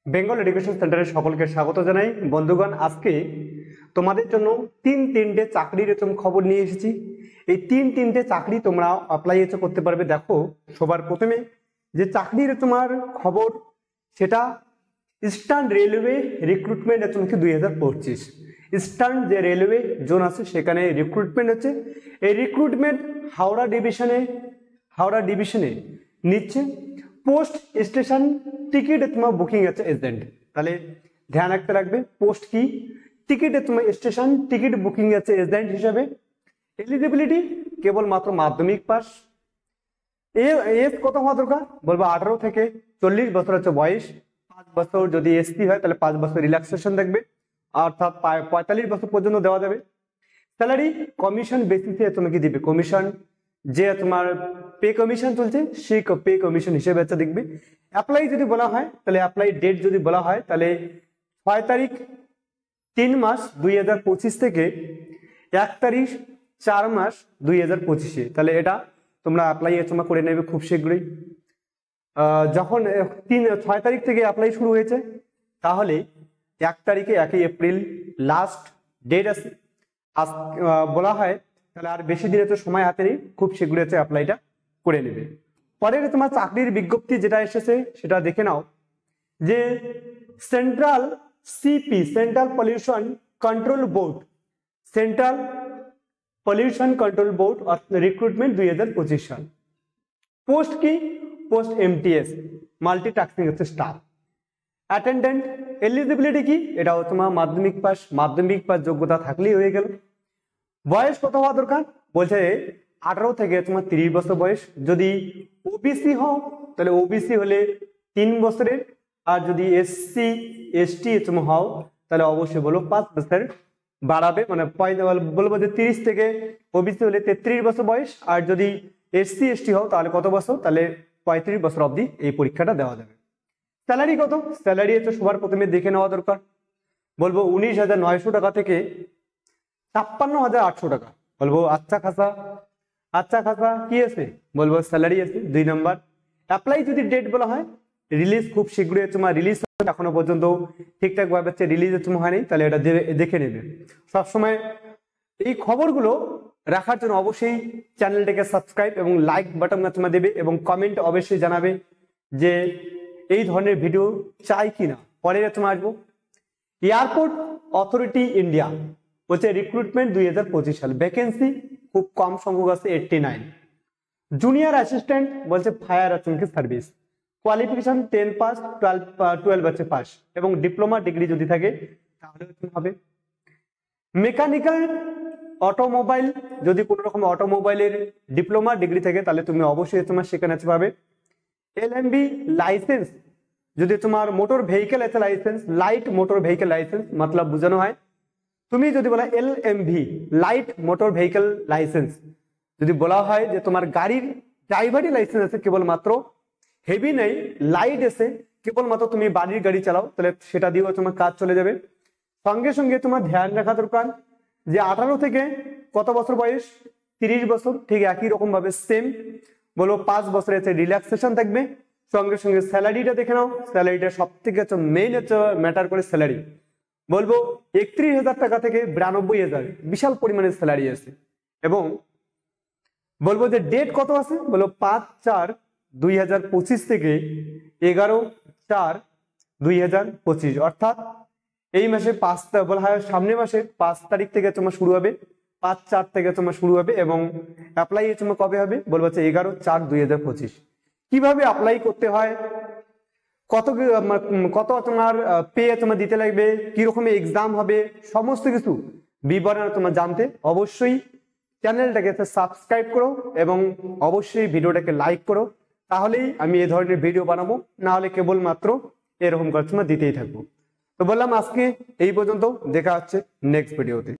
Bengal education সেন্টারে সকলকে স্বাগত জানাই। বন্ধুগণ, আজকে তোমাদের জন্য তিনটে চাকরির খবর নিয়ে এসেছি। এই তিনটে চাকরি তোমরা অ্যাপ্লাই করতে পারবে। দেখো, সবার প্রথমে যে চাকরির তোমার খবর সেটা ইস্টার্ন রেলওয়ে রিক্রুটমেন্ট 2025। ইস্টার্ন যে রেলওয়ে জোন আছে সেখানে রিক্রুটমেন্ট হচ্ছে। এই রিক্রুটমেন্ট হাওড়া ডিভিশনে নিচ্ছে পোস্ট স্টেশন টিকিট তোমার বুকিং আছে এজেন্ট। তাহলে ধ্যান রাখতে রাখবে, পোস্ট কি টিকিট তোমার স্টেশন টিকিট বুকিং আছে এজেন্ট হিসাবে। এলিজিবিলিটি কেবলমাত্র মাধ্যমিক পাস। এজ কত হওয়া দরকার? বলবো 18 থেকে 40 বছর হচ্ছে বয়স। 5 বছর যদি এসটি হয় তাহলে 5 বছর রিল্যাক্সেশন দেখবে, অর্থাৎ 45 বছর পর্যন্ত দেওয়া যাবে। স্যালারি কমিশন বেসিসে তোমাকে দিবে। কমিশন যে তোমার পে কমিশন চলছে সেই পে কমিশন হিসেবে দেখবে। অ্যাপ্লাই যদি বলা হয় তাহলে অ্যাপ্লাই ডেট যদি বলা হয় তাহলে 6 তারিখ 3 মাস 2025 থেকে 1 তারিখ 4 মাস 2025। তাহলে এটা তোমরা অ্যাপ্লাই তোমরা করে নেবে খুব শীঘ্রই। যখন 6 তারিখ থেকে অ্যাপ্লাই শুরু হয়েছে তাহলে 1 তারিখে 1 এপ্রিল লাস্ট ডেট আছে বলা হয়। তাহলে আর বেশি দিনে তো সময় হাতে নেই, খুব শীঘ্রই অ্যাপ্লাইটা করে নেবে। পরের তোমার চাকরির বিজ্ঞপ্তি যেটা এসেছে সেটা দেখে নাও, যে central CP central pollution control board recruitment 2025 সাল। পোস্ট কি? Post MTS multitasking staff attendant. Eligibility কি? এটাও তোমার মাধ্যমিক পাস যোগ্যতা থাকলেই হয়ে গেল। বয়স কত হওয়া দরকার? বলছে 18 থেকে তোমার 30 বছর বয়স। যদি ওবিসি হও তাহলে ওবিসি হলে 3 বছরের, আর যদি এসসি এসটি হও তাহলে অবশ্যই বলো 5 বছর বাড়াবে। মানে বলবো যে 30 থেকে ওবিসি হলে 33 বছর বয়স, আর যদি এসসি এসটি হও তাহলে কত বছর? তাহলে 35 বছর অবধি এই পরীক্ষাটা দেওয়া যাবে। স্যালারি কত? স্যালারি সবার প্রথমে দেখে নেওয়া দরকার। বলবো 19,900 টাকা থেকে 56,800 টাকা। বলবো আচ্ছা খাসা কি আছে? বলবো স্যালারি আছে। 2 নম্বর, অ্যাপ্লাই যদি ডেট বলা হয়, রিলিজ খুব শীঘ্রই তোমার রিলিজ হবে। এখনো পর্যন্ত ঠিকঠাক ভাবে রিলিজ তোমার হয়নি, তাহলে এটা দেখে নেবে। সবসময় এই খবরগুলো রাখার জন্য অবশ্যই চ্যানেলটাকে সাবস্ক্রাইব এবং লাইক বাটন তোমার দেবে, এবং কমেন্ট অবশ্যই জানাবে যে এই ধরনের ভিডিও চাই কিনা। পরে তোমার আসবো এয়ারপোর্ট অথরিটি ইন্ডিয়া বলছে রিক্রুটমেন্ট 2025 সাল। ভ্যাকেন্সি খুব কম সংখ্যক আছে 89। জুনিয়র অ্যাসিস্ট্যান্ট বলছে ফায়ার সার্ভিস। কোয়ালিফিকেশন 10 পাস 12 আছে পাস, এবং ডিপ্লোমা ডিগ্রি যদি থাকে তাহলে হবে। মেকানিক্যাল অটোমোবাইল, যদি কোনো রকম অটোমোবাইলের ডিপ্লোমা ডিগ্রি থাকে তাহলে তুমি অবশ্যই তোমার সেখানে পাবে। এলএমবি লাইসেন্স, যদি তোমার মোটর ভেহিকেল আছে license, light motor vehicle license মতলব বোঝানো হয়। তুমি যদি বলা LMV light motor vehicle license, যদি বলা হয় যে তোমার গাড়ির ড্রাইভারি লাইসেন্স আছে কেবলমাত্র, হেভি নেই লাইট আছে, কেবলমাত্র তুমি বাড়ির গাড়ি চালাও, তাহলে সেটা দিয়েও তোমার কাজ চলে যাবে। সঙ্গে সঙ্গে তোমার ধ্যান রাখা দরকার যে 18 থেকে কত বছর বয়স? 30 বছর। ঠিক একই রকম ভাবে সেম বলো 5 বছরের রিল্যাক্সেশন থাকবে। সঙ্গে সঙ্গে স্যালারিটা দেখে নাও। স্যালারিটা সব থেকে মেইন ম্যাটার করে স্যালারি। বলবো 31,000 টাকা থেকে 92,000, বিশাল পরিমাণের স্যালারি আছে। এবং বলবো যে ডেট কত আছে? বলো 5/4/2025 থেকে 11/4/2025, অর্থাৎ এই মাসে 5 বলা হয় সামনের মাসে 5 তারিখ থেকে তোমার শুরু হবে, 5/4 থেকে তোমার শুরু হবে। এবং অ্যাপ্লাই তোমার কবে হবে? বলবো 11/4/2025। কিভাবে অ্যাপ্লাই করতে হয়, কত তোমার পে তোমার দিতে লাগবে, কিরকম এক্সাম হবে, সমস্ত কিছু বিবরণ তোমার জানতে অবশ্যই চ্যানেলটাকে সাবস্ক্রাইব করো, এবং অবশ্যই ভিডিওটাকে লাইক করো। তাহলেই আমি এই ধরনের ভিডিও বানাবো, না হলে কেবলমাত্র এরকম করে তোমার দিতেই থাকবো। তো বললাম আজকে এই পর্যন্ত, দেখা হচ্ছে নেক্সট ভিডিওতে।